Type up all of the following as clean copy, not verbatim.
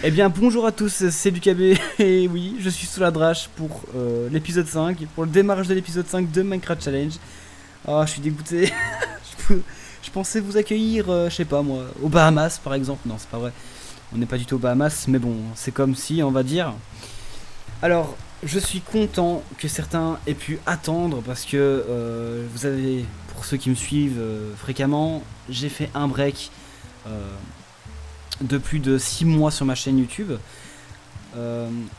Eh bien bonjour à tous, c'est BKB et oui, je suis sous la drache pour l'épisode 5, pour le démarrage de l'épisode 5 de Minecraft Challenge. Ah, je suis dégoûté. je pensais vous accueillir, je sais pas moi, aux Bahamas par exemple. Non, c'est pas vrai. On n'est pas du tout aux Bahamas, mais bon, c'est comme si, on va dire. Alors, je suis content que certains aient pu attendre parce que vous avez, pour ceux qui me suivent fréquemment, j'ai fait un break de plus de 6 mois sur ma chaîne YouTube.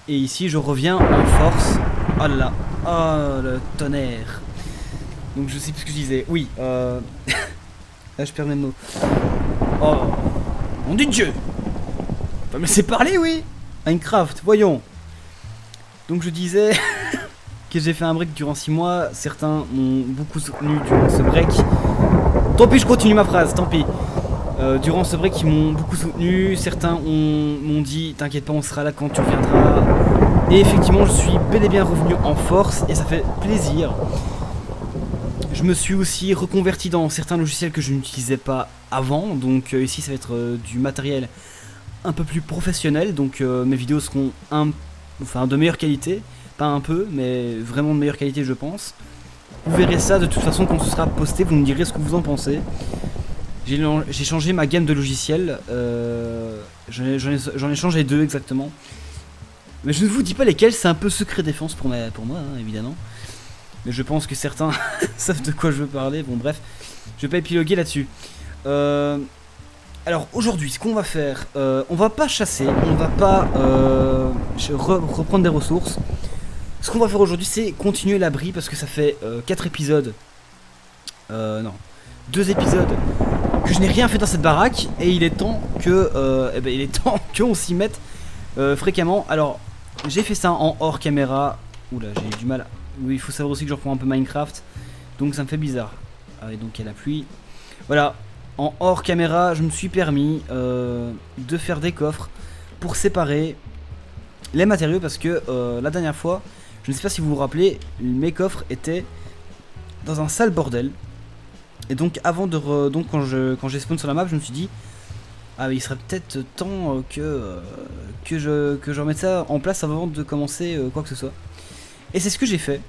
Et ici, je reviens en force. Oh là là, oh le tonnerre. Donc, je sais plus ce que je disais. Oui, là, je perds mes mots. Oh, mon Dieu! Pas me laisser parler, oui! Minecraft, voyons! Donc, je disais que j'ai fait un break durant 6 mois. Certains m'ont beaucoup soutenu durant ce break. Tant pis, je continue ma phrase, tant pis. Durant ce break, ils m'ont beaucoup soutenu. Certains m'ont dit t'inquiète pas, on sera là quand tu reviendras. Et effectivement, je suis bel et bien revenu en force et ça fait plaisir. Je me suis aussi reconverti dans certains logiciels que je n'utilisais pas avant. Donc ici, ça va être du matériel un peu plus professionnel. Donc mes vidéos seront de meilleure qualité. Pas un peu, mais vraiment de meilleure qualité, je pense. Vous verrez ça de toute façon quand ce sera posté. Vous me direz ce que vous en pensez. J'ai changé ma gamme de logiciels, j'en ai changé 2 exactement. Mais je ne vous dis pas lesquels, c'est un peu secret défense pour moi, hein, évidemment. Mais je pense que certains savent de quoi je veux parler, bon bref, je vais pas épiloguer là-dessus. Alors aujourd'hui, ce qu'on va faire, on va pas chasser, on va pas reprendre des ressources. Ce qu'on va faire aujourd'hui, c'est continuer l'abri parce que ça fait 4 épisodes, non, 2 épisodes que je n'ai rien fait dans cette baraque et il est temps que qu'on s'y mette fréquemment. Alors j'ai fait ça en hors caméra. Oula, j'ai du mal. Oui, il faut savoir aussi que je reprends un peu Minecraft, donc ça me fait bizarre. Ah et donc il y a la pluie. Voilà, en hors caméra, je me suis permis de faire des coffres pour séparer les matériaux parce que la dernière fois, je ne sais pas si vous vous rappelez, mes coffres étaient dans un sale bordel. Et donc avant de donc quand j'ai spawn sur la map, je me suis dit ah mais il serait peut-être temps que je remette ça en place avant de commencer quoi que ce soit. Et c'est ce que j'ai fait.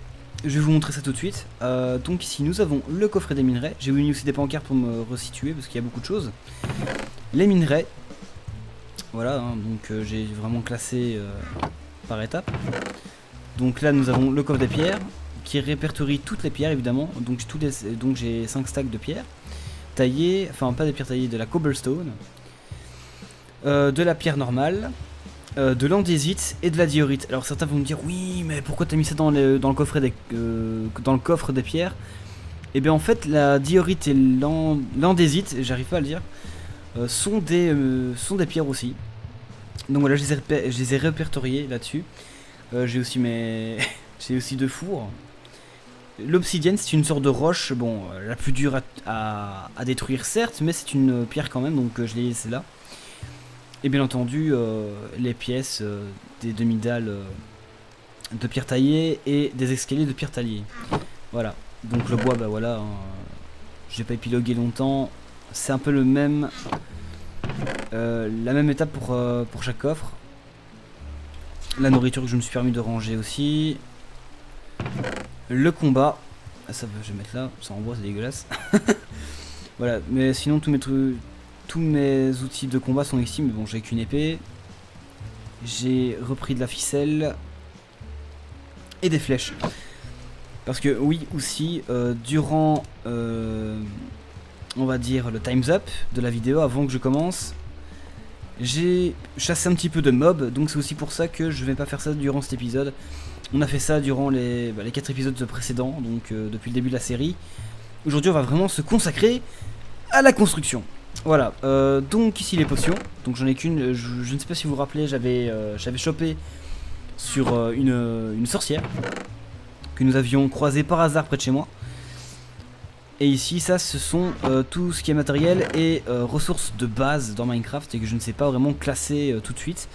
Je vais vous montrer ça tout de suite. Donc ici nous avons le coffret des minerais. J'ai mis aussi des pancartes pour me resituer parce qu'il y a beaucoup de choses. Les minerais. Voilà, hein, donc j'ai vraiment classé par étapes. Donc là nous avons le coffre des pierres, qui répertorie toutes les pierres évidemment, donc j'ai 5 stacks de pierres taillées, enfin pas des pierres taillées, de la cobblestone, de la pierre normale, de l'andésite et de la diorite. Alors certains vont me dire oui mais pourquoi t'as mis ça dans le coffret dans le coffre des pierres. Et bien en fait la diorite et l'andésite, j'arrive pas à le dire, sont des pierres aussi. Donc voilà, je les ai répertoriées là-dessus. J'ai aussi j'ai aussi 2 fours. L'obsidienne, c'est une sorte de roche, bon, la plus dure à détruire certes, mais c'est une pierre quand même, donc je l'ai laissée là. Et bien entendu, les pièces des demi-dalles de pierre taillée et des escaliers de pierre taillée. Voilà, donc le bois, bah voilà, hein, j'ai pas épilogué longtemps, c'est un peu le même, la même étape pour chaque coffre. La nourriture que je me suis permis de ranger aussi. Le combat, ça je vais mettre là, ça renvoie, c'est dégueulasse. Voilà, mais sinon tous mes outils de combat sont ici, mais bon, j'ai qu'une épée. J'ai repris de la ficelle et des flèches. Parce que oui, aussi, durant, on va dire, le time's up de la vidéo, avant que je commence, j'ai chassé un petit peu de mobs, donc c'est aussi pour ça que je vais pas faire ça durant cet épisode. On a fait ça durant les 4 épisodes précédents, donc depuis le début de la série. Aujourd'hui on va vraiment se consacrer à la construction. Voilà, donc ici les potions, donc j'en ai qu'une, je ne sais pas si vous vous rappelez, j'avais chopé sur une sorcière que nous avions croisée par hasard près de chez moi. Et ici ça ce sont tout ce qui est matériel et ressources de base dans Minecraft et que je ne sais pas vraiment classer tout de suite.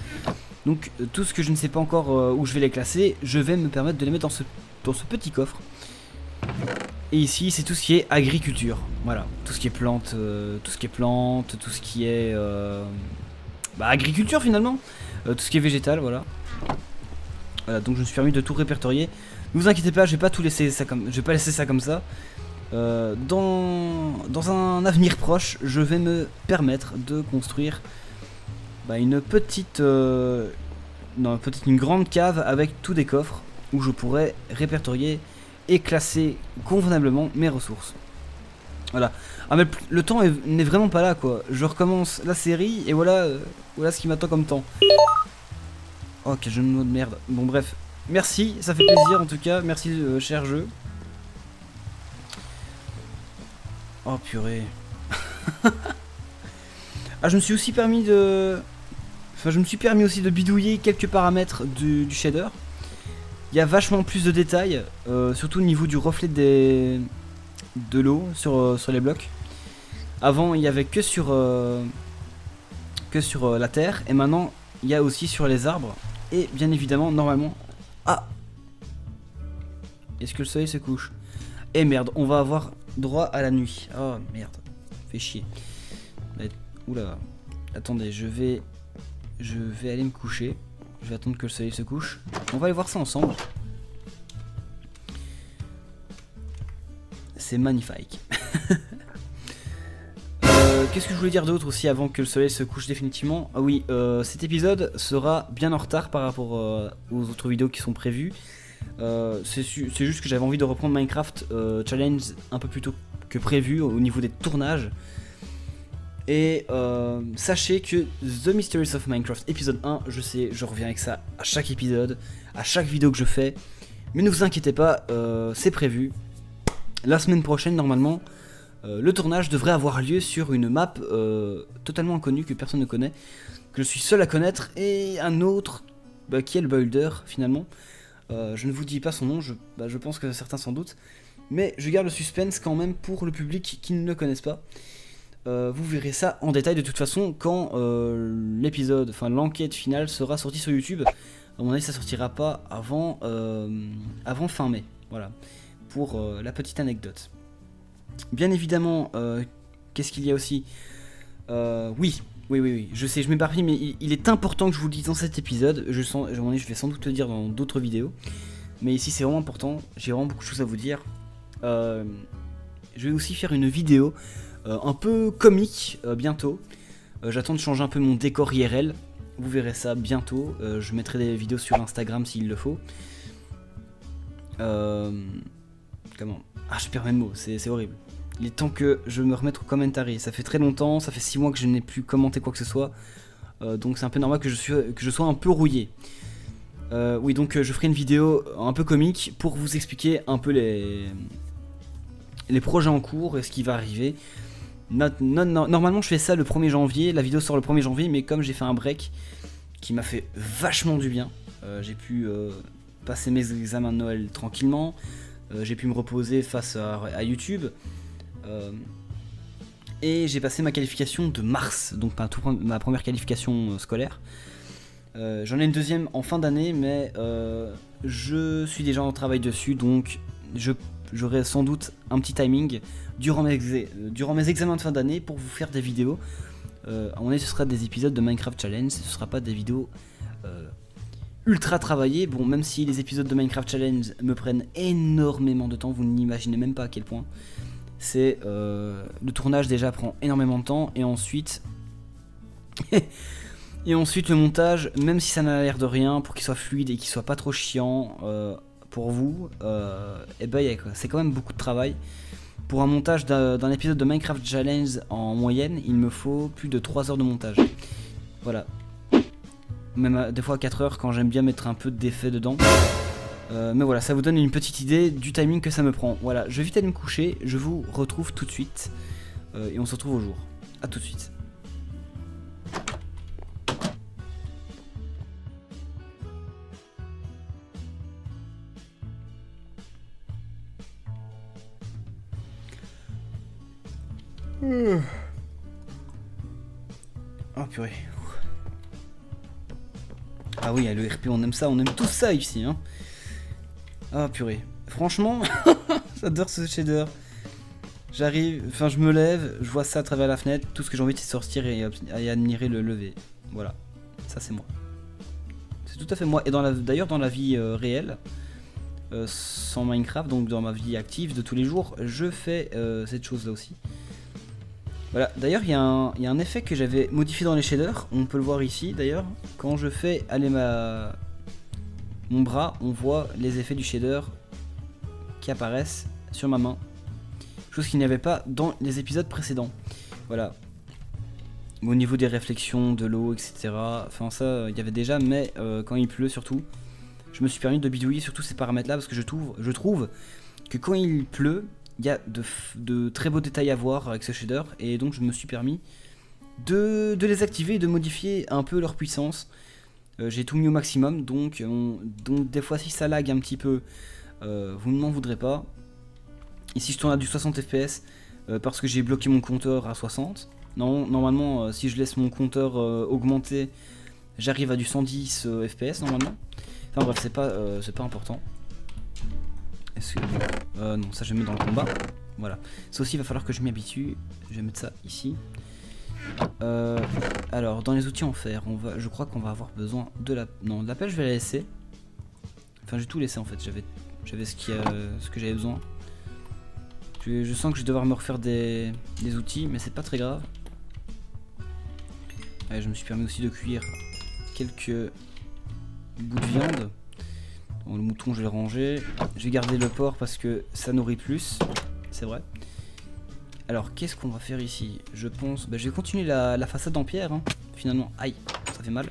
Donc tout ce que je ne sais pas encore où je vais les classer, je vais me permettre de les mettre dans ce petit coffre. Et ici c'est tout ce qui est agriculture. Voilà, tout ce qui est plantes, tout ce qui est bah, agriculture finalement, tout ce qui est végétal, voilà. Voilà, donc je me suis permis de tout répertorier. Ne vous inquiétez pas, je vais pas tout laisser ça comme, je vais pas laisser ça comme ça. Dans un avenir proche, je vais me permettre de construire bah, une petite, non, peut-être une grande cave avec tous des coffres où je pourrais répertorier et classer convenablement mes ressources. Voilà. Ah mais le temps n'est vraiment pas là quoi. Je recommence la série et voilà, voilà ce qui m'attend comme temps. Oh quel jeu de mots de merde. Bon bref. Merci, ça fait plaisir en tout cas. Merci cher jeu. Oh purée. Ah je me suis aussi permis de... Enfin je me suis permis aussi de bidouiller quelques paramètres du shader. Il y a vachement plus de détails, surtout au niveau du reflet de l'eau sur les blocs. Avant il y avait que sur la terre et maintenant il y a aussi sur les arbres et bien évidemment normalement... Ah, est-ce que le soleil se couche? Eh merde, on va avoir droit à la nuit. Oh merde, fait chier. Oula, attendez, je vais aller me coucher. Je vais attendre que le soleil se couche. On va aller voir ça ensemble. C'est magnifique. Qu'est-ce que je voulais dire d'autre aussi avant que le soleil se couche définitivement? Ah oui, cet épisode sera bien en retard par rapport aux autres vidéos qui sont prévues. C'est juste que j'avais envie de reprendre Minecraft Challenge un peu plus tôt que prévu au niveau des tournages. Et sachez que The Mysteries of Minecraft épisode 1, je sais, je reviens avec ça à chaque épisode, à chaque vidéo que je fais. Mais ne vous inquiétez pas, c'est prévu. La semaine prochaine, normalement, le tournage devrait avoir lieu sur une map totalement inconnue que personne ne connaît, que je suis seul à connaître, et un autre qui est le Builder finalement. Je ne vous dis pas son nom, je pense que certains s'en doutent, mais je garde le suspense quand même pour le public qui ne le connaisse pas. Vous verrez ça en détail de toute façon quand l'épisode, enfin l'enquête finale sera sortie sur YouTube. À mon avis ça sortira pas avant fin mai, voilà, pour la petite anecdote. Bien évidemment, qu'est-ce qu'il y a aussi? Oui, je sais, je m'éparpille, mais il est important que je vous le dise dans cet épisode. Je vais sans doute le dire dans d'autres vidéos, mais ici c'est vraiment important, j'ai vraiment beaucoup de choses à vous dire. Je vais aussi faire une vidéo un peu comique bientôt. J'attends de changer un peu mon décor IRL. Vous verrez ça bientôt. Je mettrai des vidéos sur Instagram s'il le faut. Comment? Ah, je perds mes mots, c'est horrible. Il est temps que je me remette au commentary. Ça fait très longtemps, ça fait 6 mois que je n'ai plus commenté quoi que ce soit. Donc c'est un peu normal que je sois un peu rouillé. Oui, donc je ferai une vidéo un peu comique pour vous expliquer un peu les projets en cours et ce qui va arriver. Normalement je fais ça le 1er janvier, la vidéo sort le 1er janvier, mais comme j'ai fait un break qui m'a fait vachement du bien, j'ai pu passer mes examens de Noël tranquillement, j'ai pu me reposer face à YouTube, et j'ai passé ma qualification de mars, donc ma première qualification scolaire. J'en ai une deuxième en fin d'année, mais je suis déjà en travail dessus, donc j'aurai sans doute un petit timing durant mes examens de fin d'année pour vous faire des vidéos. À mon avis, ce sera des épisodes de Minecraft Challenge, ce sera pas des vidéos ultra travaillées. Bon, même si les épisodes de Minecraft Challenge me prennent énormément de temps, vous n'imaginez même pas à quel point. Le tournage déjà prend énormément de temps, et ensuite le montage, même si ça n'a l'air de rien, pour qu'il soit fluide et qu'il soit pas trop chiant pour vous, et ben c'est quand même beaucoup de travail. Pour un montage d'un épisode de Minecraft Challenge en moyenne, il me faut plus de 3 heures de montage. Voilà. Même des fois 4 heures quand j'aime bien mettre un peu d'effet dedans. Mais voilà, ça vous donne une petite idée du timing que ça me prend. Voilà, je vais vite aller me coucher, je vous retrouve tout de suite. Et on se retrouve au jour. A tout de suite. Oh purée. Ah oui, le RP, on aime ça, on aime tout ça ici, hein. Ah purée. Franchement, j'adore ce shader. J'arrive, enfin je me lève, je vois ça à travers la fenêtre, tout ce que j'ai envie c'est de sortir et admirer le lever. Voilà, ça c'est moi. C'est tout à fait moi. Et d'ailleurs dans la vie réelle, sans Minecraft, donc dans ma vie active de tous les jours, je fais cette chose là aussi. Voilà, d'ailleurs il y a un effet que j'avais modifié dans les shaders, on peut le voir ici d'ailleurs. Quand je fais aller mon bras, on voit les effets du shader qui apparaissent sur ma main. Chose qu'il n'y avait pas dans les épisodes précédents. Voilà. Au niveau des réflexions, de l'eau, etc. Enfin ça, il y avait déjà, mais quand il pleut surtout, je me suis permis de bidouiller sur tous ces paramètres là parce que je trouve que quand il pleut, il y a de très beaux détails à voir avec ce shader, et donc je me suis permis de les activer et de modifier un peu leur puissance. J'ai tout mis au maximum, donc des fois si ça lag un petit peu, vous ne m'en voudrez pas. Ici je tourne à du 60 fps parce que j'ai bloqué mon compteur à 60. Non, normalement si je laisse mon compteur augmenter, j'arrive à du 110 fps normalement. Enfin bref, c'est pas important. Non, ça je mets dans le combat. Voilà. Ça aussi, il va falloir que je m'y habitue. Je vais mettre ça ici. Alors, dans les outils en fer, je crois qu'on va avoir besoin de la... Non, de la pelle, je vais la laisser. Enfin, j'ai tout laissé en fait. J'avais ce que j'avais besoin. Je sens que je vais devoir me refaire des outils, mais c'est pas très grave. Allez, je me suis permis aussi de cuire quelques bouts de viande. Bon, le mouton, je vais le ranger. Je vais garder le porc parce que ça nourrit plus. C'est vrai. Alors, qu'est-ce qu'on va faire ici? Je pense... je vais continuer la façade en pierre, hein, finalement. Aïe, ça fait mal.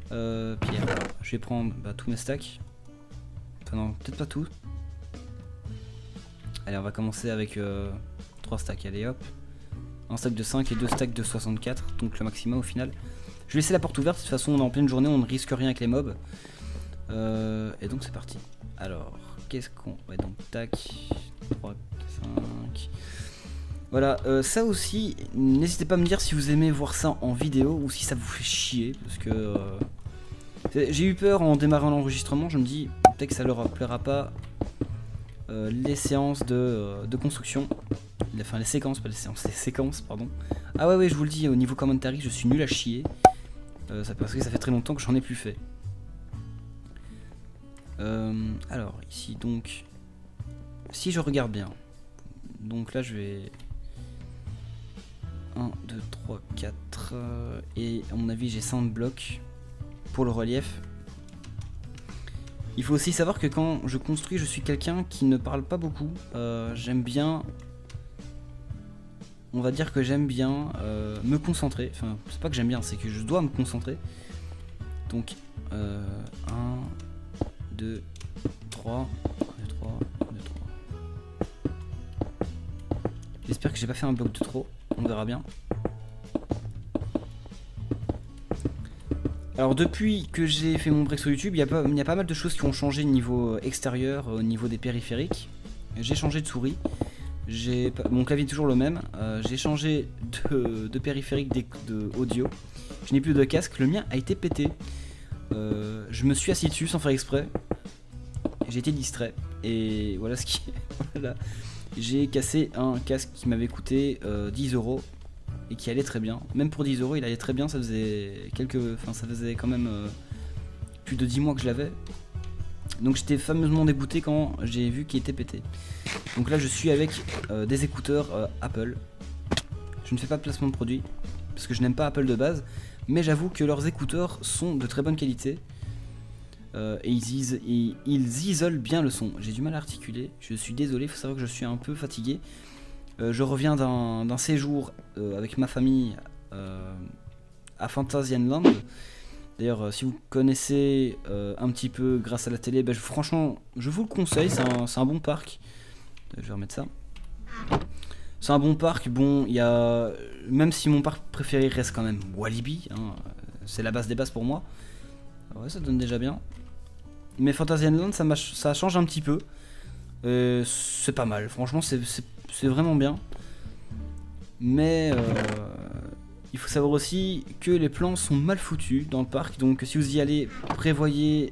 Pierre. Alors, je vais prendre tous mes stacks. Enfin non, peut-être pas tout. Allez, on va commencer avec 3 stacks. Allez, hop. Un stack de 5 et 2 stacks de 64. Donc le maximum au final. Je vais laisser la porte ouverte. De toute façon, on est en pleine journée. On ne risque rien avec les mobs. Et donc c'est parti. Alors, qu'est-ce qu'on... Ouais, donc tac. 3, 5... Voilà, ça aussi, n'hésitez pas à me dire si vous aimez voir ça en vidéo ou si ça vous fait chier, parce que j'ai eu peur en démarrant l'enregistrement, je me dis peut-être que ça leur plaira pas les séances de construction, enfin les séquences, pas les séances, les séquences, pardon. Ah ouais, je vous le dis, au niveau commentary, je suis nul à chier, parce que ça fait très longtemps que j'en ai plus fait. Alors, ici donc, si je regarde bien, donc là je vais... 1, 2, 3, 4 et à mon avis j'ai 5 blocs pour le relief. Il faut aussi savoir que quand je construis, je suis quelqu'un qui ne parle pas beaucoup. J'aime bien, on va dire que j'aime bien me concentrer. Enfin, c'est pas que j'aime bien, c'est que je dois me concentrer. Donc 1, 2, 3, 2, 3, 2, 3. J'espère que j'ai pas fait un bloc de trop. On verra bien. Alors depuis que j'ai fait mon break sur YouTube, il y a pas mal de choses qui ont changé au niveau extérieur, au niveau des périphériques. J'ai changé de souris. Mon clavier est toujours le même. J'ai changé de périphérique audio. Je n'ai plus de casque. Le mien a été pété. Je me suis assis dessus sans faire exprès. J'ai été distrait. Et voilà ce qui... voilà. J'ai cassé un casque qui m'avait coûté 10 € et qui allait très bien. Même pour 10 € il allait très bien, ça faisait ça faisait quand même plus de 10 mois que je l'avais. Donc j'étais fameusement dégoûté quand j'ai vu qu'il était pété. Donc là je suis avec des écouteurs Apple. Je ne fais pas de placement de produit parce que je n'aime pas Apple de base, mais j'avoue que leurs écouteurs sont de très bonne qualité. Et ils isolent bien le son. J'ai du mal à articuler, je suis désolé, il faut savoir que je suis un peu fatigué. Je reviens d'un séjour avec ma famille à Fantasyland. D'ailleurs, si vous connaissez un petit peu grâce à la télé, franchement, je vous le conseille, c'est un bon parc. Je vais remettre ça. C'est un bon parc, bon, il y a... Même si mon parc préféré reste quand même Walibi, hein, c'est la base des bases pour moi. Ouais, ça donne déjà bien. Mais Fantasyland, ça change un petit peu. C'est pas mal, franchement, c'est vraiment bien. Mais il faut savoir aussi que les plans sont mal foutus dans le parc. Donc si vous y allez, prévoyez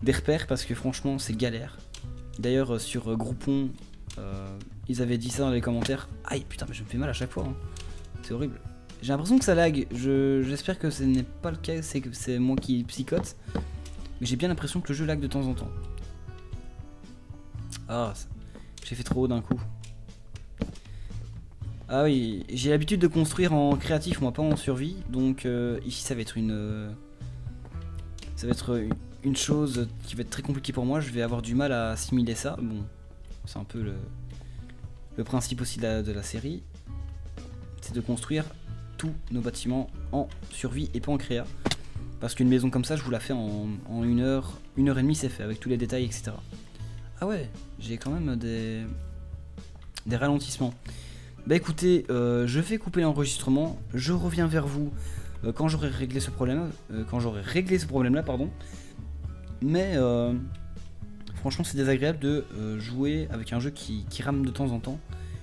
des repères parce que franchement, c'est galère. D'ailleurs, sur Groupon, ils avaient dit ça dans les commentaires. Aïe, putain, mais je me fais mal à chaque fois. Hein. C'est horrible. J'ai l'impression que ça lag. J'espère que ce n'est pas le cas, c'est que c'est moi qui psychote. Mais j'ai bien l'impression que le jeu lag de temps en temps. Ah, j'ai fait trop haut d'un coup. Ah oui, j'ai l'habitude de construire en créatif, moi pas en survie. Donc ici ça va être une chose qui va être très compliquée pour moi. Je vais avoir du mal à assimiler ça. Bon, c'est un peu le principe aussi de la série. C'est de construire tous nos bâtiments en survie et pas en créa. Parce qu'une maison comme ça, je vous la fais en 1 heure, 1 heure et demie, c'est fait, avec tous les détails, etc. Ah ouais, j'ai quand même des ralentissements. Bah écoutez, je vais couper l'enregistrement, je reviens vers vous quand j'aurai réglé ce problème, là, pardon. Mais franchement, c'est désagréable de jouer avec un jeu qui rame de temps en temps.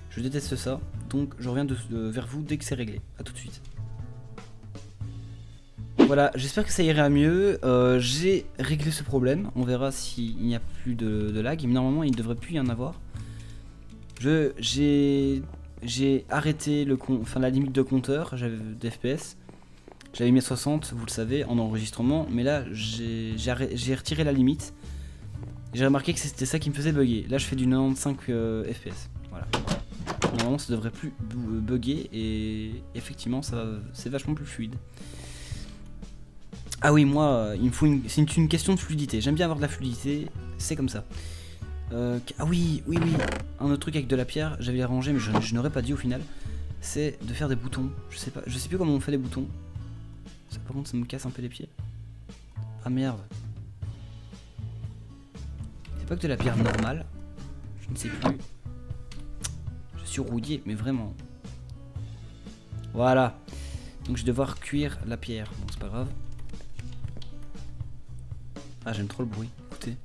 Je déteste ça, donc je reviens vers vous dès que c'est réglé. A tout de suite. Voilà, j'espère que ça ira mieux. J'ai réglé ce problème. On verra s'il n'y a plus de lag. Mais normalement, il ne devrait plus y en avoir. J'ai arrêté la limite de compteur d'FPS. J'avais mis à 60, vous le savez, en enregistrement. Mais là, j'ai retiré la limite. J'ai remarqué que c'était ça qui me faisait bugger. Là, je fais du 95 FPS. Voilà. Normalement, ça devrait plus bugger. Et effectivement, c'est vachement plus fluide. Ah oui, moi, c'est une question de fluidité. J'aime bien avoir de la fluidité, c'est comme ça. Ah oui, un autre truc avec de la pierre, j'avais les rangé, mais je n'aurais pas dit au final. C'est de faire des boutons. Je sais plus comment on fait les boutons. Ça, par contre, ça me casse un peu les pieds. Ah merde. C'est pas que de la pierre normale. Je ne sais plus. Je suis rouillé, mais vraiment. Voilà. Donc je vais devoir cuire la pierre. Bon, c'est pas grave. Ah, j'aime trop le bruit, écoutez.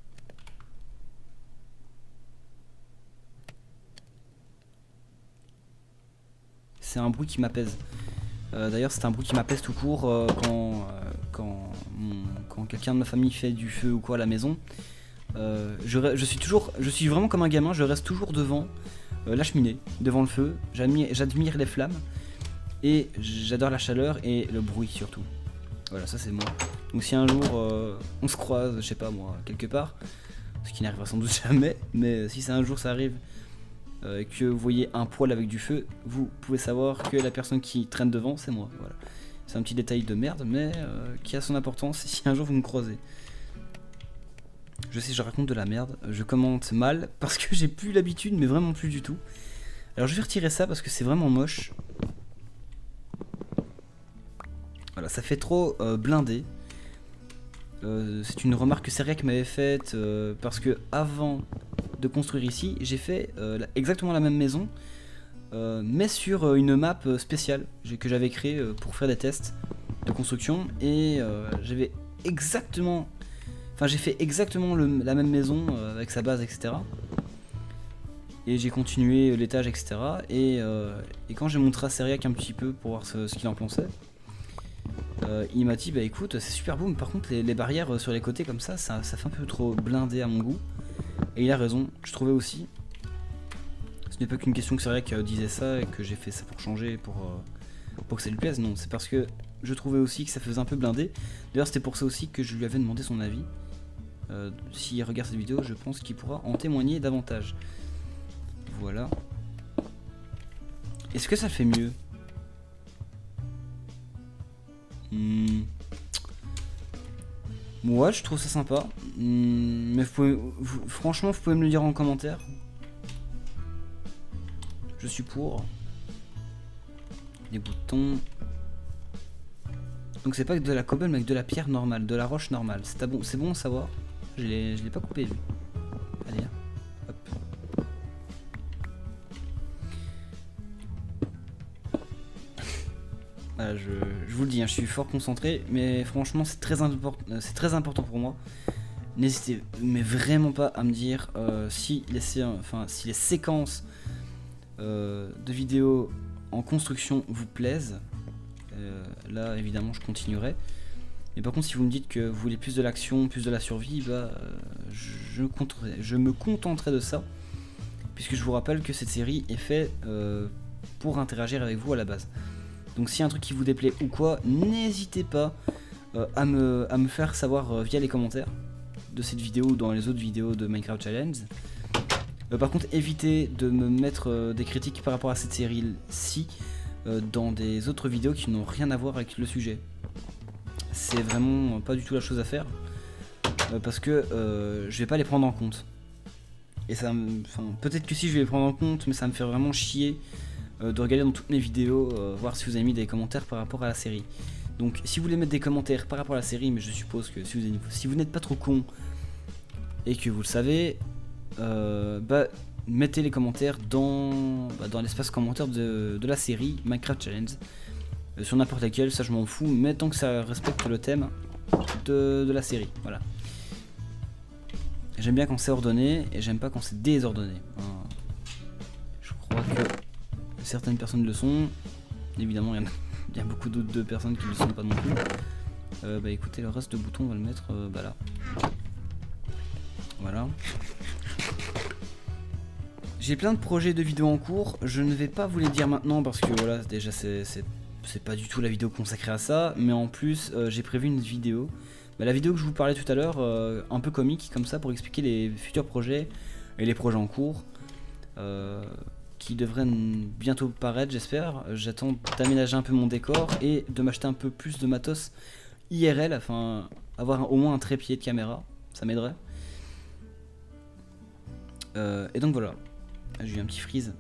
C'est un bruit qui m'apaise. D'ailleurs, c'est un bruit qui m'apaise tout court quand quelqu'un de ma famille fait du feu ou quoi à la maison. Je suis vraiment comme un gamin, je reste toujours devant la cheminée, devant le feu. J'admire les flammes et j'adore la chaleur et le bruit surtout. Voilà, ça c'est moi. Donc si un jour on se croise, je sais pas moi, quelque part, ce qui n'arrivera sans doute jamais, mais si c'est un jour ça arrive, que vous voyez un poêle avec du feu, vous pouvez savoir que la personne qui traîne devant, c'est moi. Voilà. C'est un petit détail de merde, mais qui a son importance si un jour vous me croisez. Je sais, je raconte de la merde, je commente mal, parce que j'ai plus l'habitude, mais vraiment plus du tout. Alors je vais retirer ça parce que c'est vraiment moche. Voilà, ça fait trop blindé. C'est une remarque que Seriac m'avait faite parce que avant de construire ici, j'ai fait exactement la même maison, mais sur une map spéciale que j'avais créée pour faire des tests de construction et j'ai fait exactement la même maison avec sa base, etc. Et j'ai continué l'étage, etc. Et quand j'ai montré à Seriac un petit peu pour voir ce qu'il en pensait, il m'a dit bah écoute, c'est super beau, mais par contre les barrières sur les côtés comme ça fait un peu trop blindé à mon goût. Et il a raison, je trouvais aussi. Ce n'est pas qu'une question que Seriac disait ça et que j'ai fait ça pour changer, pour que ça lui plaise. Non, c'est parce que je trouvais aussi que ça faisait un peu blindé. D'ailleurs c'était pour ça aussi que je lui avais demandé son avis. S'il regarde cette vidéo, je pense qu'il pourra en témoigner davantage. Voilà. Est-ce que ça fait mieux? Moi, je trouve ça sympa. Mais franchement, vous pouvez me le dire en commentaire. Je suis pour. Des boutons. Donc c'est pas de la cobble, mais avec de la pierre normale, de la roche normale. C'est bon à savoir. Je l'ai pas coupé, lui. Allez, hop. Voilà, je vous le dis, hein, je suis fort concentré, mais franchement c'est très important pour moi. N'hésitez mais vraiment pas à me dire si les séquences de vidéos en construction vous plaisent. Là évidemment je continuerai. Mais par contre si vous me dites que vous voulez plus de l'action, plus de la survie, bah, je me contenterai de ça. Puisque je vous rappelle que cette série est faite pour interagir avec vous à la base. Donc s'il y a un truc qui vous déplaît ou quoi, n'hésitez pas à me faire savoir via les commentaires de cette vidéo ou dans les autres vidéos de Minecraft Challenge. Par contre, évitez de me mettre des critiques par rapport à cette série-ci dans des autres vidéos qui n'ont rien à voir avec le sujet. C'est vraiment pas du tout la chose à faire parce que je vais pas les prendre en compte. Et ça, peut-être que si je vais les prendre en compte, mais ça me fait vraiment chier de regarder dans toutes mes vidéos, voir si vous avez mis des commentaires par rapport à la série. Donc si vous voulez mettre des commentaires par rapport à la série, mais je suppose que si vous n'êtes pas trop con et que vous le savez, mettez les commentaires dans l'espace commentaire de la série Minecraft Challenge. Sur n'importe laquelle, ça je m'en fous, mais tant que ça respecte le thème de la série. Voilà. J'aime bien quand c'est ordonné et j'aime pas quand c'est désordonné. Je crois que certaines personnes le sont. Évidemment, il y a beaucoup d'autres de personnes qui ne le sont pas non plus. Écoutez, le reste de boutons, on va le mettre là. Voilà. J'ai plein de projets de vidéos en cours. Je ne vais pas vous les dire maintenant parce que voilà, déjà c'est pas du tout la vidéo consacrée à ça. Mais en plus, j'ai prévu une vidéo. La vidéo que je vous parlais tout à l'heure, un peu comique comme ça pour expliquer les futurs projets et les projets en cours qui devraient bientôt paraître, j'espère. J'attends d'aménager un peu mon décor et de m'acheter un peu plus de matos IRL afin d'avoir au moins un trépied de caméra, ça m'aiderait. Et donc voilà, j'ai eu un petit freeze.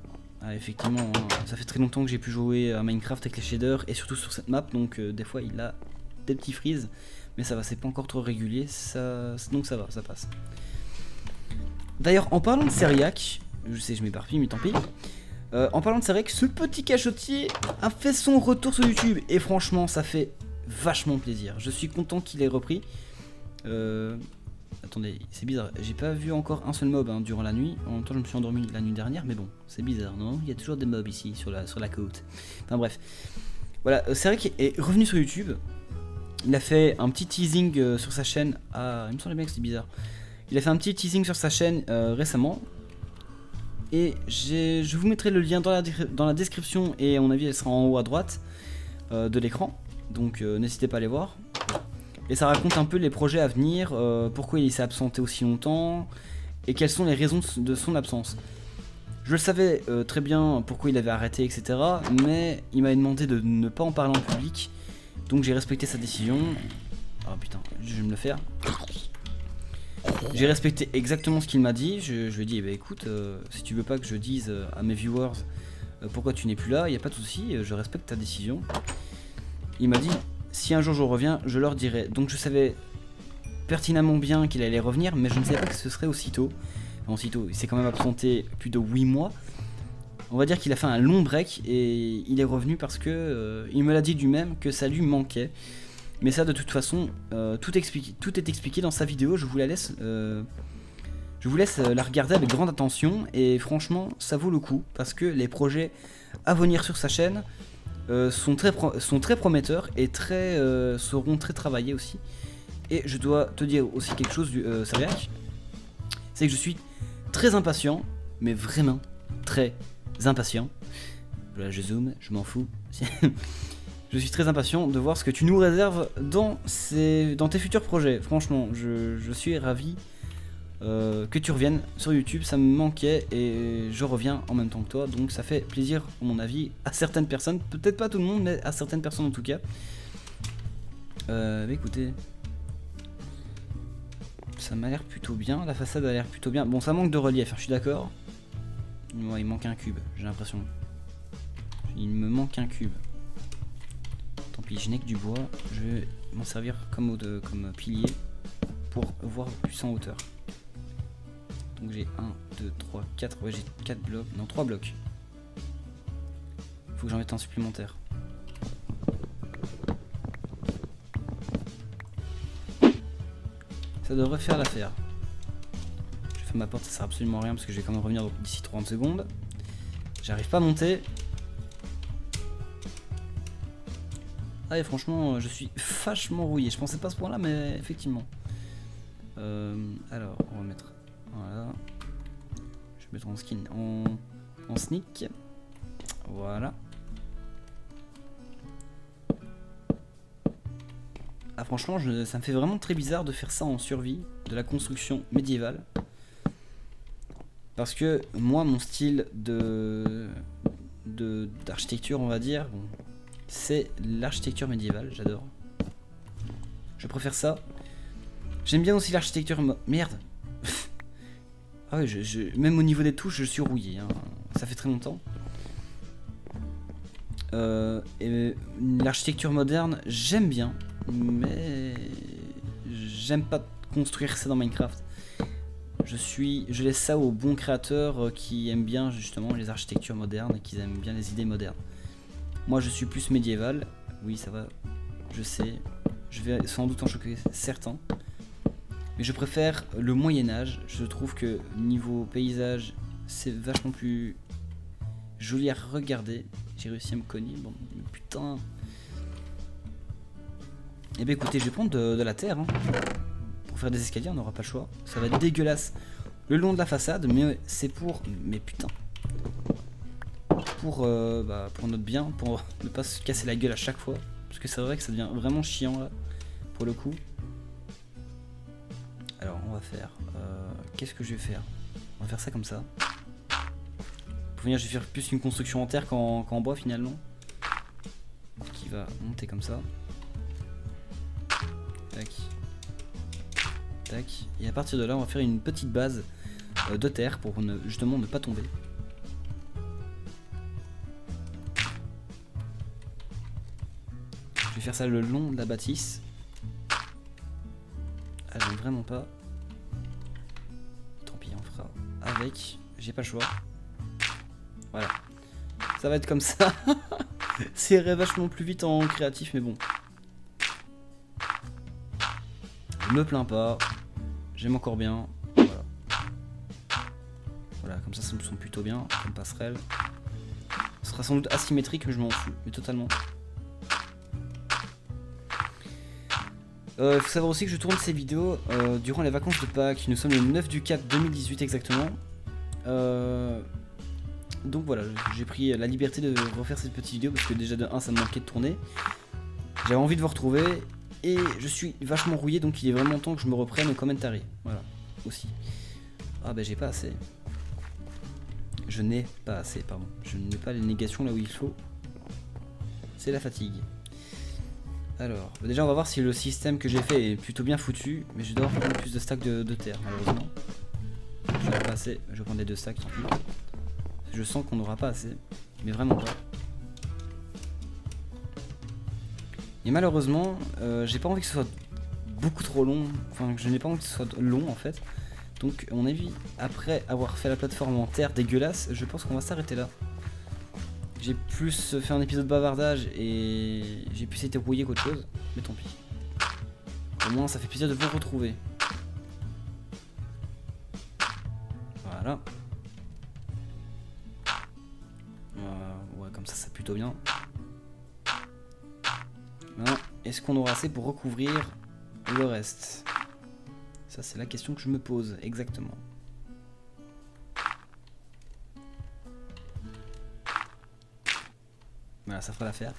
Effectivement, ça fait très longtemps que j'ai pu jouer à Minecraft avec les shaders et surtout sur cette map, donc des fois il a des petits freezes. Mais ça va, c'est pas encore trop régulier, donc ça va, ça passe. D'ailleurs, en parlant de Seriac, je sais, je m'éparpille, mais tant pis. En parlant de Seriac, ce petit cachotier a fait son retour sur YouTube. Et franchement, ça fait vachement plaisir. Je suis content qu'il ait repris. Attendez, c'est bizarre, j'ai pas vu encore un seul mob durant la nuit. En même temps, je me suis endormi la nuit dernière, mais bon, c'est bizarre, non? Il y a toujours des mobs ici, sur la côte. Enfin bref. Voilà, Seriac est revenu sur YouTube. Il a fait un petit teasing sur sa chaîne. Il me semble bien que c'est bizarre. Il a fait un petit teasing sur sa chaîne récemment. Et je vous mettrai le lien dans la description. Et à mon avis, elle sera en haut à droite de l'écran. Donc n'hésitez pas à aller voir. Et ça raconte un peu les projets à venir. Pourquoi il s'est absenté aussi longtemps. Et quelles sont les raisons de son absence. Je le savais très bien pourquoi il avait arrêté, etc. Mais il m'avait demandé de ne pas en parler en public. Donc j'ai respecté sa décision. Oh putain, je vais me le faire. J'ai respecté exactement ce qu'il m'a dit. Je lui ai dit, écoute, si tu veux pas que je dise à mes viewers pourquoi tu n'es plus là, il n'y a pas de souci, je respecte ta décision. Il m'a dit, si un jour je reviens, je leur dirai. Donc je savais pertinemment bien qu'il allait revenir, mais je ne savais pas que ce serait aussitôt. Enfin, aussitôt, il s'est quand même absenté plus de 8 mois. On va dire qu'il a fait un long break et il est revenu parce que il me l'a dit lui-même que ça lui manquait. Mais ça, de toute façon, tout est expliqué dans sa vidéo. Je vous laisse la regarder avec grande attention et franchement, ça vaut le coup parce que les projets à venir sur sa chaîne sont très prometteurs et seront très travaillés aussi. Et je dois te dire aussi quelque chose, Seriac, c'est que je suis très impatient, mais vraiment très impatient. Là je zoome, je m'en fous. Je suis très impatient de voir ce que tu nous réserves dans tes futurs projets. Franchement, je suis ravi que tu reviennes sur YouTube, ça me manquait et je reviens en même temps que toi, donc ça fait plaisir à mon avis à certaines personnes, peut-être pas tout le monde, mais à certaines personnes en tout cas. Écoutez, ça m'a l'air plutôt bien, la façade a l'air plutôt bien. Bon, ça manque de relief, je suis d'accord. Ouais, il manque un cube, j'ai l'impression. Il me manque un cube. Tant pis, je n'ai que du bois. Je vais m'en servir comme pilier pour voir plus en hauteur. Donc j'ai 1, 2, 3, 4. Ouais, j'ai 4 blocs. Non, 3 blocs. Faut que j'en mette un supplémentaire. Ça devrait faire l'affaire. Je ferme ma porte, ça sert absolument à rien parce que je vais quand même revenir d'ici 30 secondes. J'arrive pas à monter. Ah et franchement, je suis vachement rouillé. Je pensais pas à ce point là, mais effectivement. Alors, on va mettre... Voilà. Je vais mettre en skin, en sneak. Voilà. Ah franchement, ça me fait vraiment très bizarre de faire ça en survie, de la construction médiévale. Parce que moi, mon style d'architecture, on va dire, bon, c'est l'architecture médiévale, j'adore. Je préfère ça. J'aime bien aussi l'architecture... Merde. Ah ouais, même au niveau des touches, je suis rouillé, hein. Ça fait très longtemps. Et l'architecture moderne, j'aime bien, mais j'aime pas construire ça dans Minecraft. Je laisse ça aux bons créateurs qui aiment bien justement les architectures modernes et qui aiment bien les idées modernes. Moi, je suis plus médiéval. Oui, ça va, je sais. Je vais sans doute en choquer certains. Mais je préfère le Moyen-Âge. Je trouve que niveau paysage, c'est vachement plus joli à regarder. J'ai réussi à me cogner. Bon, putain. Eh bien, écoutez, je vais prendre de la terre. Hein. Pour faire des escaliers, on n'aura pas le choix. Ça va être dégueulasse le long de la façade, mais c'est pour. Mais putain. Pour notre bien, pour ne pas se casser la gueule à chaque fois. Parce que c'est vrai que ça devient vraiment chiant là, pour le coup. Alors, on va faire. Qu'est-ce que je vais faire? On va faire ça comme ça. Pour venir, je vais faire plus une construction en terre qu'en bois finalement. Qui va monter comme ça. Tac. Tac. Et à partir de là, on va faire une petite base de terre pour justement ne pas tomber. Je vais faire ça le long de la bâtisse. Ah, j'aime vraiment pas. Tant pis, on fera avec. J'ai pas le choix. Voilà. Ça va être comme ça. Ça irait vachement plus vite en créatif, mais bon. Je me plains pas. J'aime encore bien. Voilà. Voilà, comme ça me semble plutôt bien. Comme passerelle. Ce sera sans doute asymétrique, mais je m'en fous. Mais totalement. Il faut savoir aussi que je tourne ces vidéos durant les vacances de Pâques. Nous sommes le 9 du 4 2018 exactement. Donc voilà, j'ai pris la liberté de refaire cette petite vidéo parce que déjà de 1 ça me manquait de tourner. J'avais envie de vous retrouver et je suis vachement rouillé donc il est vraiment temps que je me reprenne au commentary. Voilà, aussi. Ah bah j'ai pas assez. Je n'ai pas assez, pardon. Je n'ai pas les négations là où il faut. C'est la fatigue. Alors, déjà on va voir si le système que j'ai fait est plutôt bien foutu, mais je dois prendre plus de stacks de terre malheureusement. Je n'ai pas assez, je vais prendre les 2 stacks tant pis. Je sens qu'on n'aura pas assez, mais vraiment pas. Et malheureusement, j'ai pas envie que ce soit beaucoup trop long, enfin je n'ai pas envie que ce soit long en fait. Donc à mon avis, après avoir fait la plateforme en terre dégueulasse, je pense qu'on va s'arrêter là. J'ai plus fait un épisode bavardage et j'ai plus été rouillé qu'autre chose, mais tant pis. Au moins ça fait plaisir de vous retrouver. Voilà. Ouais, comme ça c'est plutôt bien. Maintenant, est-ce qu'on aura assez pour recouvrir le reste? Ça c'est la question que je me pose exactement. Voilà, ça fera l'affaire.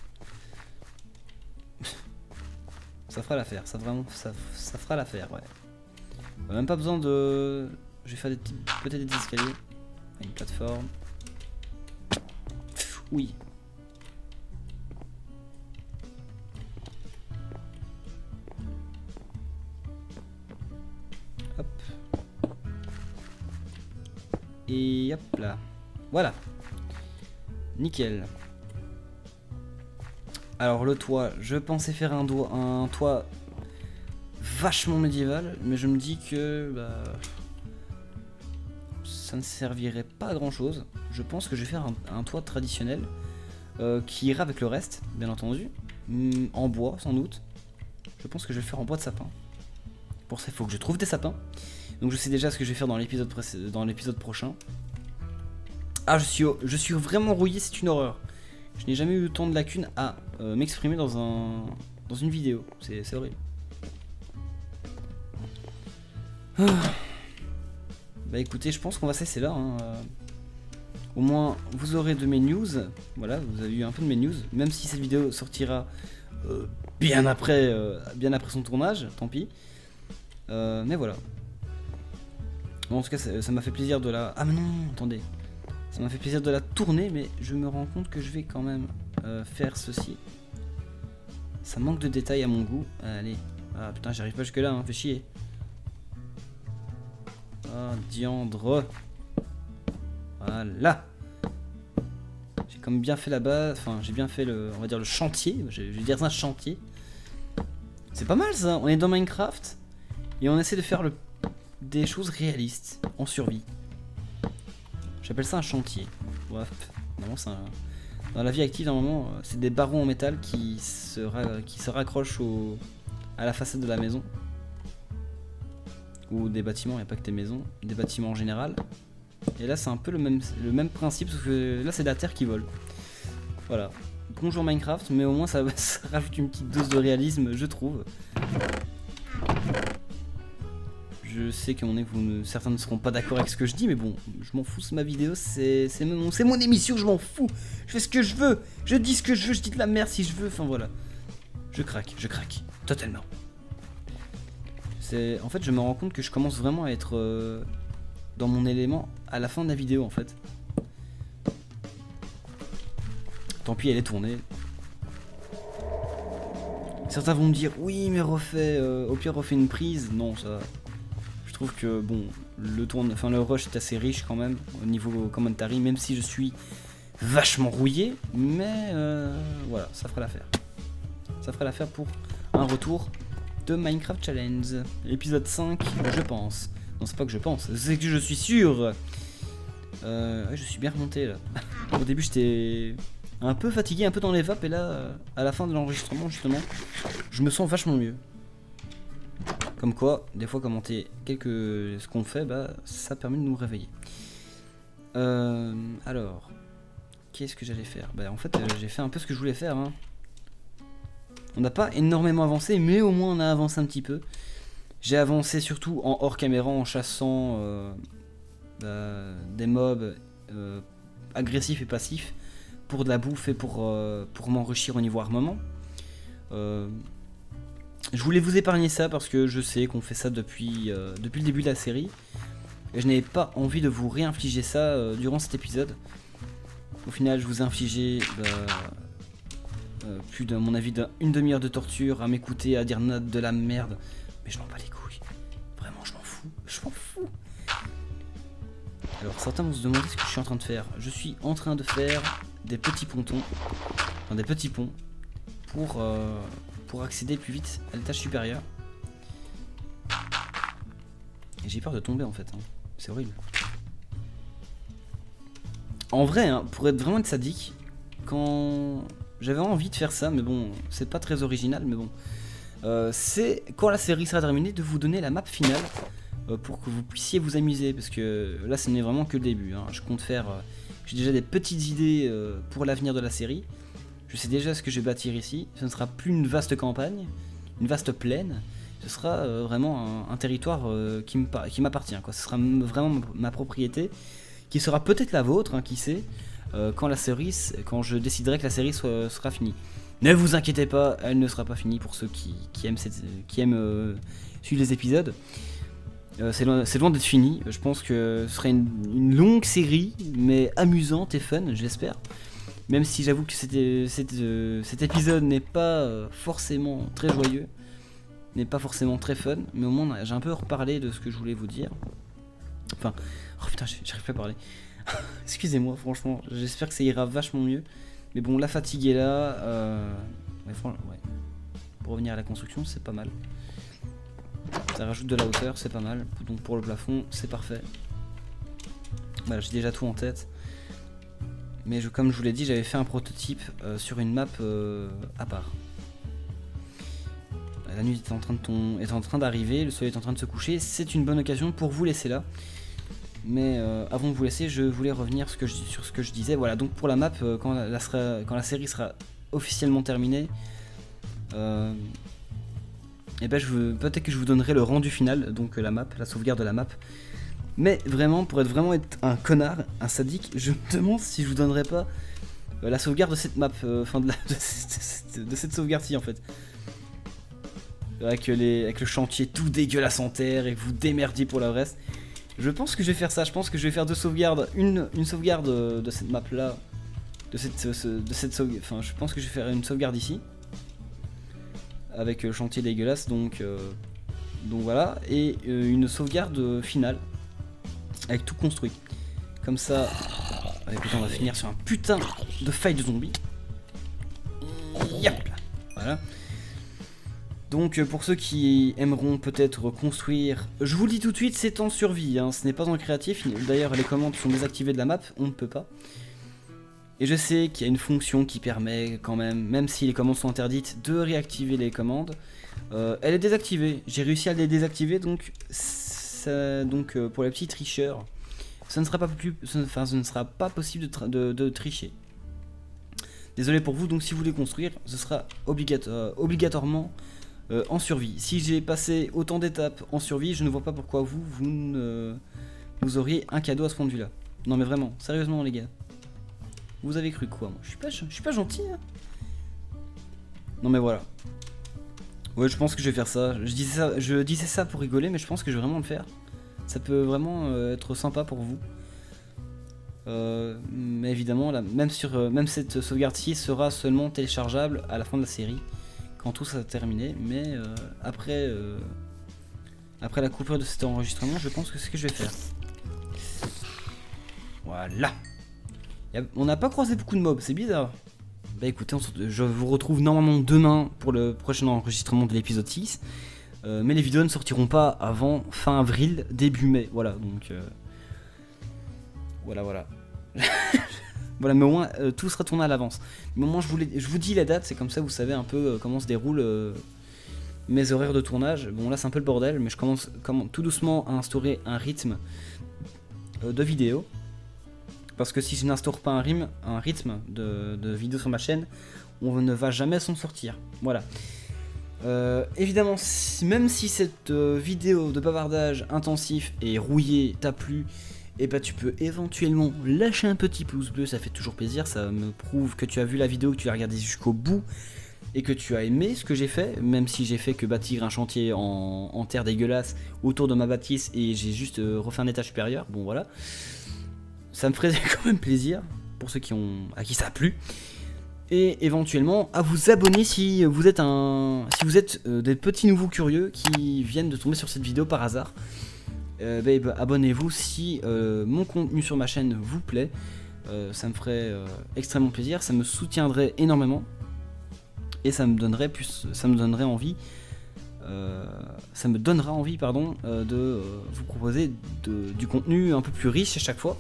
Ça fera l'affaire, ça vraiment, ça fera l'affaire, ouais. On a même pas besoin de... Je vais faire peut-être des escaliers. Une plateforme. Oui. Hop. Et hop là. Voilà. Nickel. Alors le toit, je pensais faire un toit vachement médiéval, mais je me dis que ça ne servirait pas à grand chose. Je pense que je vais faire un toit traditionnel qui ira avec le reste, bien entendu, en bois sans doute. Je pense que je vais le faire en bois de sapin. Pour ça, il faut que je trouve des sapins. Donc je sais déjà ce que je vais faire dans l'épisode prochain. Ah, je suis vraiment rouillé, c'est une horreur. Je n'ai jamais eu autant de lacunes à m'exprimer dans une vidéo. C'est horrible. Ah. Bah écoutez, je pense qu'on va se laisser là. Hein. Au moins, vous aurez de mes news. Voilà, vous avez eu un peu de mes news. Même si cette vidéo sortira bien après son tournage, tant pis. Mais voilà. Bon, en tout cas, ça m'a fait plaisir de la... Ah mais non, attendez. Ça m'a fait plaisir de la tourner, mais je me rends compte que je vais quand même faire ceci. Ça manque de détails à mon goût. Allez. Ah putain, j'arrive pas jusque là, hein, fait chier. Ah, diandre. Voilà. J'ai comme bien fait la base, enfin j'ai bien fait on va dire le chantier, je vais dire ça, un chantier. C'est pas mal ça, on est dans Minecraft et on essaie de faire des choses réalistes, en survie. J'appelle ça un chantier. Bref, normalement dans la vie active, normalement, c'est des barreaux en métal qui se raccrochent à la façade de la maison. Ou des bâtiments, il n'y a pas que des maisons, des bâtiments en général. Et là c'est un peu le même principe, sauf que là c'est de la terre qui vole. Voilà. Bonjour Minecraft, mais au moins ça rajoute une petite dose de réalisme, je trouve. Je sais que certains ne seront pas d'accord avec ce que je dis, mais bon, je m'en fous, c'est ma vidéo, c'est mon émission, je m'en fous. Je fais ce que je veux, je dis ce que je veux, je dis de la merde si je veux, enfin voilà. Je craque, totalement. En fait, je me rends compte que je commence vraiment à être dans mon élément à la fin de la vidéo en fait. Tant pis, elle est tournée. Certains vont me dire oui mais au pire refais une prise. Non, ça. Je trouve que bon, le rush est assez riche quand même au niveau commentary, même si je suis vachement rouillé, mais voilà, ça fera l'affaire. Ça fera l'affaire pour un retour de Minecraft Challenge, épisode 5, je pense. Non, c'est pas que je pense, c'est que je suis sûr. Je suis bien remonté là. Au début, j'étais un peu fatigué, un peu dans les vapes, et là, à la fin de l'enregistrement, justement, je me sens vachement mieux. Comme quoi, des fois, commenter ce qu'on fait, bah, ça permet de nous réveiller. Alors, qu'est-ce que j'allais faire? Bah, en fait, j'ai fait un peu ce que je voulais faire. Hein. On n'a pas énormément avancé, mais au moins on a avancé un petit peu. J'ai avancé surtout en hors caméra, en chassant des mobs agressifs et passifs pour de la bouffe et pour m'enrichir au niveau armement. Je voulais vous épargner ça parce que je sais qu'on fait ça depuis le début de la série. Et je n'avais pas envie de vous réinfliger ça durant cet épisode. Au final, je vous ai infligé plus de, à mon avis, d'une demi-heure de torture à m'écouter, à dire de la merde. Mais je m'en bats les couilles. Vraiment, je m'en fous. Je m'en fous. Alors, certains vont se demander ce que je suis en train de faire. Je suis en train de faire des petits pontons. Enfin, des petits ponts. Pour accéder plus vite à l'étage supérieur. Et j'ai peur de tomber en fait. Hein. C'est horrible. En vrai, hein, pour être vraiment sadique, quand j'avais envie de faire ça, mais bon, c'est pas très original, mais bon. C'est quand la série sera terminée de vous donner la map finale pour que vous puissiez vous amuser, parce que là ce n'est vraiment que le début. Hein. Je compte faire, j'ai déjà des petites idées pour l'avenir de la série. Je sais déjà ce que je vais bâtir ici. Ce ne sera plus une vaste campagne, une vaste plaine. Ce sera vraiment un territoire qui m'appartient. Ce sera vraiment ma propriété, qui sera peut-être la vôtre, hein, qui sait, quand je déciderai que la série sera finie. Ne vous inquiétez pas, elle ne sera pas finie pour ceux qui aiment suivre les épisodes. C'est loin d'être fini. Je pense que ce sera une longue série, mais amusante et fun, je l'espère. Même si j'avoue que cet épisode n'est pas forcément très joyeux, n'est pas forcément très fun, mais au moins j'ai un peu reparlé de ce que je voulais vous dire. Enfin, oh putain, j'arrive pas à parler. Excusez-moi, franchement, j'espère que ça ira vachement mieux. Mais bon, la fatigue est là. Ouais. Pour revenir à la construction, c'est pas mal. Ça rajoute de la hauteur, c'est pas mal. Donc pour le plafond, c'est parfait. Voilà, j'ai déjà tout en tête. Mais comme je vous l'ai dit, j'avais fait un prototype sur une map à part. La nuit est en train d'arriver, le soleil est en train de se coucher. C'est une bonne occasion pour vous laisser là. Mais avant de vous laisser, je voulais revenir sur ce que je disais. Voilà, donc pour la map, quand la série sera officiellement terminée, et ben peut-être que je vous donnerai le rendu final, donc la map, la sauvegarde de la map. Mais vraiment, pour être un connard, un sadique, je me demande si je vous donnerai pas la sauvegarde de cette map, de cette sauvegarde-ci en fait. avec le chantier tout dégueulasse en terre et que vous démerdiez pour le reste. Je pense que je vais faire ça, je pense que je vais faire 2 sauvegardes, une sauvegarde de cette map là, enfin je pense que je vais faire une sauvegarde ici, avec le chantier dégueulasse, donc voilà, et une sauvegarde finale, avec tout construit. Comme ça, écoutez, on va finir sur un putain de fight de zombies. Yep, voilà. Donc pour ceux qui aimeront peut-être reconstruire, je vous le dis tout de suite, c'est en survie, hein, ce n'est pas en créatif. D'ailleurs les commandes sont désactivées de la map, on ne peut pas. Et je sais qu'il y a une fonction qui permet quand même si les commandes sont interdites, de réactiver les commandes. Elle est désactivée, j'ai réussi à les désactiver, donc pour les petits tricheurs, ce ne sera pas possible de tricher. Désolé pour vous, donc si vous voulez construire, ce sera obligatoirement en survie. Si j'ai passé autant d'étapes en survie, je ne vois pas pourquoi vous auriez un cadeau à ce point de vue là. Non mais vraiment, sérieusement les gars. Vous avez cru quoi? Moi je suis pas gentil hein. Non mais voilà. Ouais, je pense que je vais faire ça. Je disais ça pour rigoler, mais je pense que je vais vraiment le faire. Ça peut vraiment être sympa pour vous. Mais évidemment, là, même cette sauvegarde-ci sera seulement téléchargeable à la fin de la série, quand tout sera terminé. Mais après la coupure de cet enregistrement, je pense que c'est ce que je vais faire. Voilà. On n'a pas croisé beaucoup de mobs, c'est bizarre. Bah écoutez, je vous retrouve normalement demain pour le prochain enregistrement de l'épisode 6. Mais les vidéos ne sortiront pas avant fin avril, début mai. Voilà, donc... Voilà. Voilà, mais au moins tout sera tourné à l'avance. Mais au moins je vous dis la date, c'est comme ça vous savez un peu comment se déroulent mes horaires de tournage. Bon là c'est un peu le bordel, mais je commence tout doucement à instaurer un rythme de vidéo. Parce que si je n'instaure pas un rythme de vidéo sur ma chaîne, on ne va jamais s'en sortir. Voilà. Évidemment, même si cette vidéo de bavardage intensif et rouillée t'a plu, et bah tu peux éventuellement lâcher un petit pouce bleu, ça fait toujours plaisir, ça me prouve que tu as vu la vidéo, que tu l'as regardée jusqu'au bout, et que tu as aimé ce que j'ai fait, même si j'ai fait que bâtir un chantier en terre dégueulasse autour de ma bâtisse, et j'ai juste refait un étage supérieur, bon voilà. Ça me ferait quand même plaisir, pour ceux à qui ça a plu. Et éventuellement à vous abonner si vous êtes des petits nouveaux curieux qui viennent de tomber sur cette vidéo par hasard. Abonnez-vous si mon contenu sur ma chaîne vous plaît. Ça me ferait extrêmement plaisir, ça me soutiendrait énormément et ça me donnera envie de vous proposer du contenu un peu plus riche à chaque fois.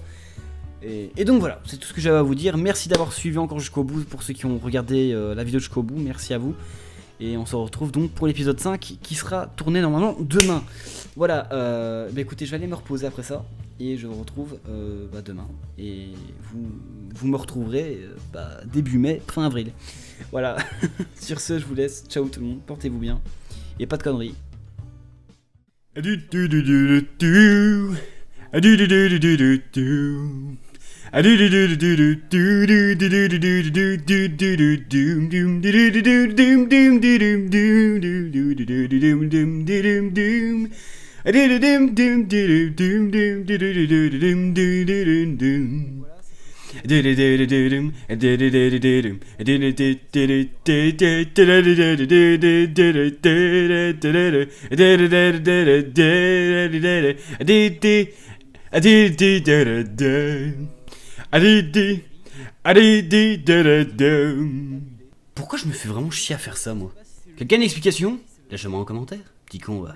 Et donc voilà, c'est tout ce que j'avais à vous dire. Merci d'avoir suivi encore jusqu'au bout. Pour ceux qui ont regardé la vidéo jusqu'au bout, merci à vous. Et on se retrouve donc pour l'épisode 5 qui sera tourné normalement demain. Voilà, écoutez, je vais aller me reposer après ça. Et je vous retrouve demain. Et vous me retrouverez début mai, fin avril. Voilà, sur ce je vous laisse. Ciao tout le monde, portez-vous bien. Et pas de conneries. Pourquoi je me fais vraiment chier à faire ça moi? Quelqu'un a une explication? Lâchez-moi en commentaire, petit con va.